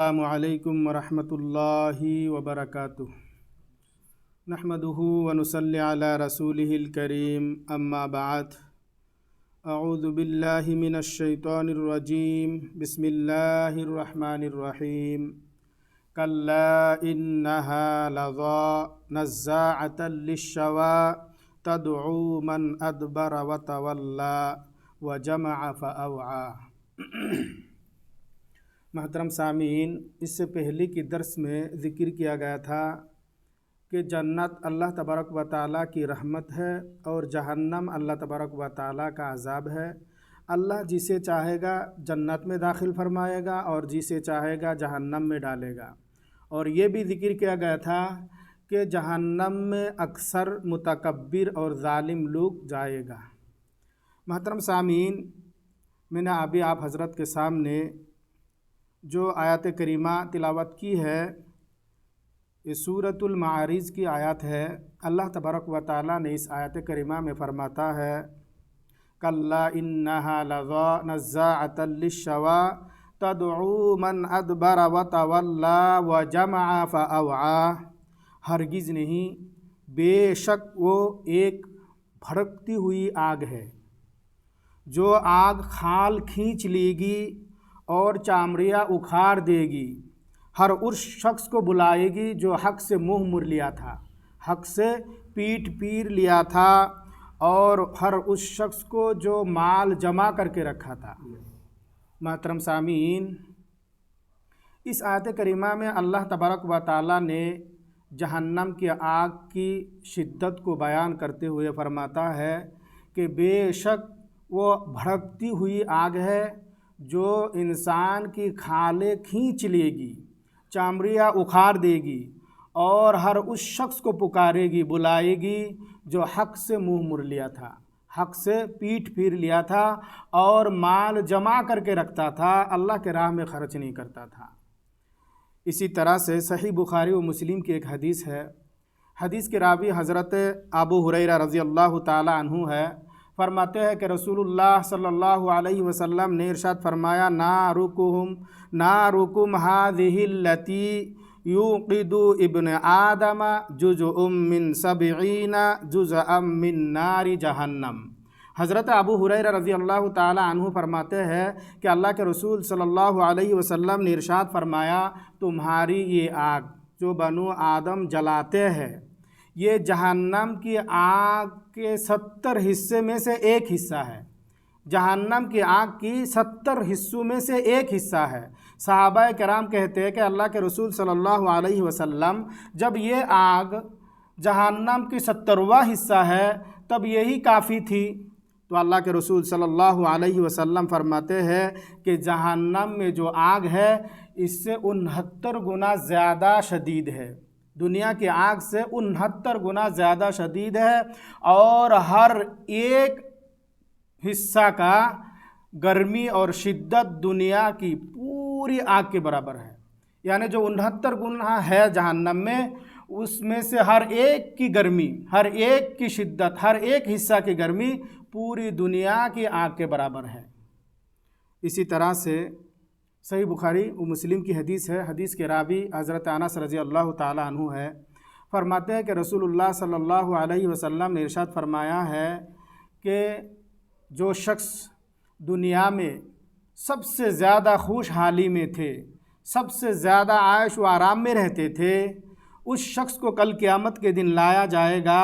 السلام علیکم ورحمۃ اللہ وبرکاتہ نحمدہ ونصلی علی رسولہ الکریم اما بعد اعوذ باللہ من الشیطان الرجیم بسم اللہ الرحمن الرحیم کلا انہا لظی نزاعۃ للشوی تدعو من ادبر وتولی وجمع فاوعی۔ محترم سامعین، اس سے پہلے کی درس میں ذکر کیا گیا تھا کہ جنت اللہ تبارک و تعالیٰ کی رحمت ہے اور جہنم اللہ تبارک و تعالیٰ کا عذاب ہے۔ اللہ جسے چاہے گا جنت میں داخل فرمائے گا اور جسے چاہے گا جہنم میں ڈالے گا۔ اور یہ بھی ذکر کیا گیا تھا کہ جہنم میں اکثر متکبر اور ظالم لوگ جائے گا۔ محترم سامعین، میں نے ابھی آپ حضرت کے سامنے جو آیات کریمہ تلاوت کی ہے، یہ سورۃ المعارج کی آیات ہے۔ اللہ تبارک و تعالیٰ نے اس آیات کریمہ میں فرماتا ہے کلا انہا لظی نزاعۃ للشوی تدعو من ادبر وتولی وجمع فاوعی۔ ہرگز نہیں، بے شک وہ ایک بھڑکتی ہوئی آگ ہے، جو آگ کھال کھینچ لے گی اور چامڑیاں اکھاڑ دے گی۔ ہر اس شخص کو بلائے گی جو حق سے منہ مر لیا تھا، حق سے پیٹ پیر لیا تھا، اور ہر اس شخص کو جو مال جمع کر کے رکھا تھا۔ محترم سامعین، اس آیت کریمہ میں اللہ تبارک و تعالیٰ نے جہنم کی آگ کی شدت کو بیان کرتے ہوئے فرماتا ہے کہ بے شک وہ بھڑکتی ہوئی آگ ہے جو انسان کی کھالیں کھینچ لے گی، چامڑیاں اکھاڑ دے گی، اور ہر اس شخص کو پکارے گی، بلائے گی جو حق سے منہ مر لیا تھا، حق سے پیٹ پھیر لیا تھا اور مال جمع کر کے رکھتا تھا، اللہ کے راہ میں خرچ نہیں کرتا تھا۔ اسی طرح سے صحیح بخاری و مسلم کی ایک حدیث ہے۔ حدیث کے راوی حضرت ابو ہریرہ رضی اللہ تعالی عنہ ہے۔ فرماتے ہیں کہ رسول اللہ صلی اللہ علیہ وسلم نے ارشاد فرمایا نارکم ھذہ التی یوقد ابن آدم جزء من 70 جزءا من نار جہنم۔ حضرت ابو ہریرہ رضی اللہ تعالی عنہ فرماتے ہیں کہ اللہ کے رسول صلی اللہ علیہ وسلم نے ارشاد فرمایا، تمہاری یہ آگ جو بنو آدم جلاتے ہیں، یہ جہنم کی آگ کے 70 حصے میں سے ایک حصہ ہے۔ جہنم کی آگ کی 70 حصوں میں سے ایک حصہ ہے۔ صحابہ کرام کہتے ہیں کہ اللہ کے رسول صلی اللہ علیہ وسلم، جب یہ آگ جہنم کی 70واں حصہ ہے تب یہی کافی تھی؟ تو اللہ کے رسول صلی اللہ علیہ وسلم فرماتے ہیں کہ جہنم میں جو آگ ہے اس سے 69 گنا زیادہ شدید ہے، دنیا کی آگ سے 69 گنا زیادہ شدید ہے، اور ہر ایک حصہ کا گرمی اور شدت دنیا کی پوری آگ کے برابر ہے۔ یعنی جو 69 گنا ہے جہنم میں، اس میں سے ہر ایک کی گرمی، ہر ایک کی شدت، ہر ایک حصہ کی گرمی پوری دنیا کی آگ کے برابر ہے۔ اسی طرح سے صحیح بخاری و مسلم کی حدیث ہے۔ حدیث کے راوی حضرت انس رضی اللہ تعالی عنہ ہے۔ فرماتے ہیں کہ رسول اللہ صلی اللہ علیہ وسلم نے ارشاد فرمایا ہے کہ جو شخص دنیا میں سب سے زیادہ خوشحالی میں تھے، سب سے زیادہ عیش و آرام میں رہتے تھے، اس شخص کو کل قیامت کے دن لایا جائے گا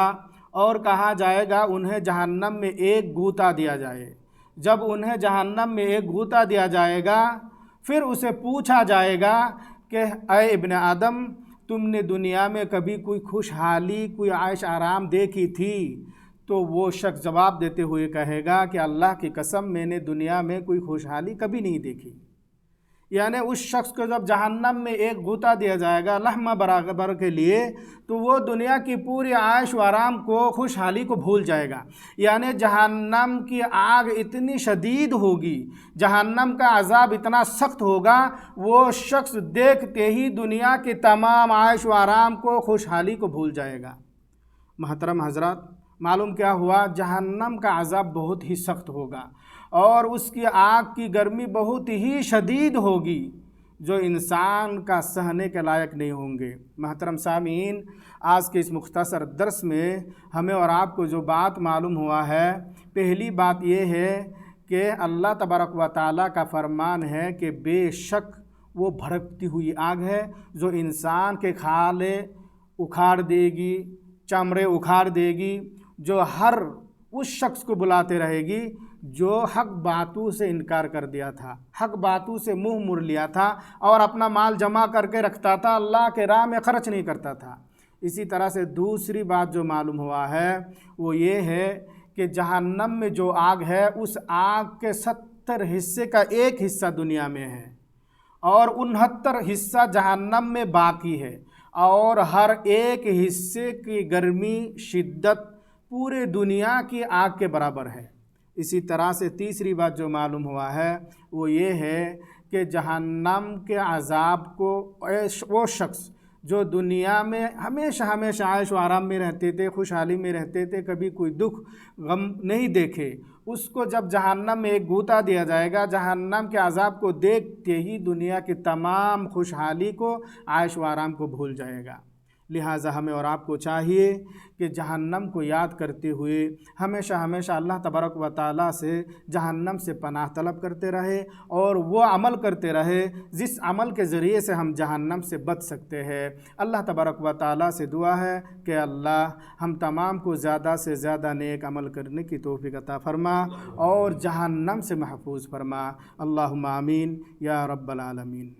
اور کہا جائے گا انہیں جہنم میں ایک غوطہ دیا جائے۔ جب انہیں جہنم میں ایک غوطہ دیا جائے گا، پھر اسے پوچھا جائے گا کہ اے ابن آدم، تم نے دنیا میں کبھی کوئی خوشحالی، کوئی عیش آرام دیکھی تھی؟ تو وہ شخص جواب دیتے ہوئے کہے گا کہ اللہ کی قسم، میں نے دنیا میں کوئی خوشحالی کبھی نہیں دیکھی۔ یعنی اس شخص کو جب جہنم میں ایک غوطہ دیا جائے گا لمحہ برابر کے لیے، تو وہ دنیا کی پوری عیش و آرام کو، خوشحالی کو بھول جائے گا۔ یعنی جہنم کی آگ اتنی شدید ہوگی، جہنم کا عذاب اتنا سخت ہوگا، وہ شخص دیکھتے ہی دنیا کے تمام عیش و آرام کو، خوشحالی کو بھول جائے گا۔ محترم حضرات، معلوم کیا ہوا؟ جہنم کا عذاب بہت ہی سخت ہوگا، اور اس کی آگ کی گرمی بہت ہی شدید ہوگی، جو انسان کا سہنے کے لائق نہیں ہوں گے۔ محترم سامعین، آج کے اس مختصر درس میں ہمیں اور آپ کو جو بات معلوم ہوا ہے، پہلی بات یہ ہے کہ اللہ تبارک و تعالیٰ کا فرمان ہے کہ بے شک وہ بھڑکتی ہوئی آگ ہے جو انسان کے کھالے اکھاڑ دے گی، چمڑے اکھاڑ دے گی، جو ہر اس شخص کو بلاتے رہے گی جو حق باتوں سے انکار کر دیا تھا، حق باتوں سے منہ مڑ لیا تھا اور اپنا مال جمع کر کے رکھتا تھا، اللہ کے راہ میں خرچ نہیں کرتا تھا۔ اسی طرح سے دوسری بات جو معلوم ہوا ہے وہ یہ ہے کہ جہنم میں جو آگ ہے اس آگ کے 70 حصے کا ایک حصہ دنیا میں ہے اور 69 حصہ جہنم میں باقی ہے، اور ہر ایک حصے کی گرمی شدت پورے دنیا کی آگ کے برابر ہے۔ اسی طرح سے تیسری بات جو معلوم ہوا ہے وہ یہ ہے کہ جہنم کے عذاب کو وہ شخص جو دنیا میں ہمیشہ عائش و آرام میں رہتے تھے، خوشحالی میں رہتے تھے، کبھی کوئی دکھ غم نہیں دیکھے، اس کو جب جہنم میں ایک گوتا دیا جائے گا، جہنم کے عذاب کو دیکھتے ہی دنیا کی تمام خوشحالی کو، عائش و آرام کو بھول جائے گا۔ لہٰذا ہمیں اور آپ کو چاہیے کہ جہنم کو یاد کرتے ہوئے ہمیشہ اللہ تبارک و تعالیٰ سے جہنم سے پناہ طلب کرتے رہے اور وہ عمل کرتے رہے جس عمل کے ذریعے سے ہم جہنم سے بچ سکتے ہیں۔ اللہ تبارک و تعالیٰ سے دعا ہے کہ اللہ ہم تمام کو زیادہ سے زیادہ نیک عمل کرنے کی توفیق عطا فرما اور جہنم سے محفوظ فرما۔ اللہم آمین یا رب العالمین۔